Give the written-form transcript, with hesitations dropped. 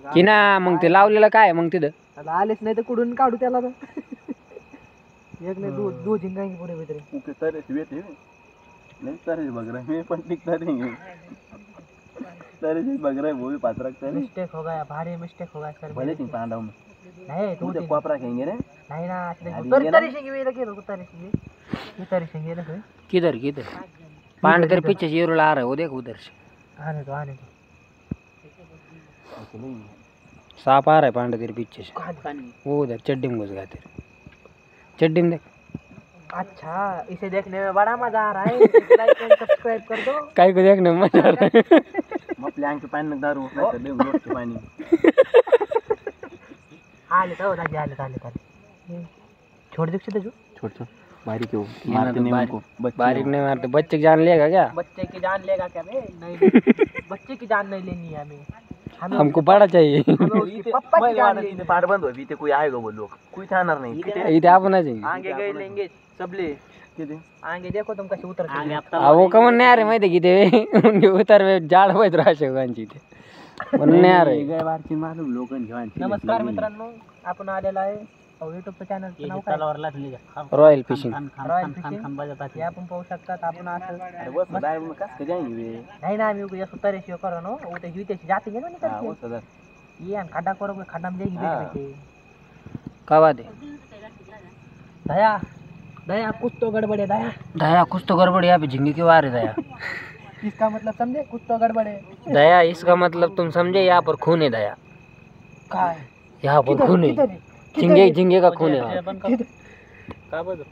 की ना मग ते लावलेलं काय मग तिथं आता आलेच नाही तर कुठून काढू त्याला एक नाही दो झिंगांगी पुढे भीतरे तरच वेट आहे नाही तरच बघ रहा मैं पण टिकता नहीं हूँ तरच बघ रहा है वो भी पात्रक तर मिस्टेक हो गया भारी मिस्टेक हो गया सर भले तीन पांडव में नहीं तू तो कोपरा कहेंगे रे नहीं ना तरी शेंगे वेला के रुको तरी शेंगे ये तरी शेंगे ना किधर किधर पांड तेरे पीछे से येरुला आ रहा है वो देख उधर से आने दो सांप आ रहा है पांड तेरे पीछे से वो उधर चड्डी में घुस गया तेरे चड्डी में देख अच्छा इसे देखने में बड़ा मजा आ रहा है लाइक एंड सब्सक्राइब कर दो काय को देखने में मजा आ रहा है मग प्लॅन के पाणी दारू नाही तर देऊ के पाणी आले तो आले आले छोड़ दे छोड़ छोड़ छोड़ बारीक हो मारते नहीं उनको बारीक नहीं मारते बच्चे की जान लेगा क्या बच्चे की जान लेगा क्या बे नहीं बच्चे की जान नहीं लेनी है हमें हमको बड़ा चाहिए पप्पा की जान लेनी पार बंद हो ते कोई आएगा वो लोग कोई थाणार नहीं इथे आपण चाहिए आगे गए लेंगे सबले आगे देखो तुम कैसे उतर वो कमन नाही अरे माहिती की ते उनके उतर जाड होत राहशेवांची ते म्हणून नाही अरे वारची मालूम लोकन घेऊन नमस्कार मित्रांनो आपण आलेला आहे युट्यूबचं चॅनल नाव काय रॉयल फिशिंग रॉयल फिशिंग हे आपण पाहू शकतात आपण असं नहीं ना मैं ये सुतर रेशियो करो नो वो तो जीते से जाते हैं ना निकल के ये अन खड्डा करो कोई खड्डा में देगी बेटे कवा दे दया दया कुछ तो गड़बड़ है दया दया कुछ तो गड़बड़ यहाँ पे झिंगे क्यों आ रहे दया इसका मतलब समझे कुछ तो गड़बड़ है दया इसका मतलब तुम समझे यहाँ पर खून है दया कहाँ है यहाँ पर खून है झिंगे झिंगे का खून है का बोल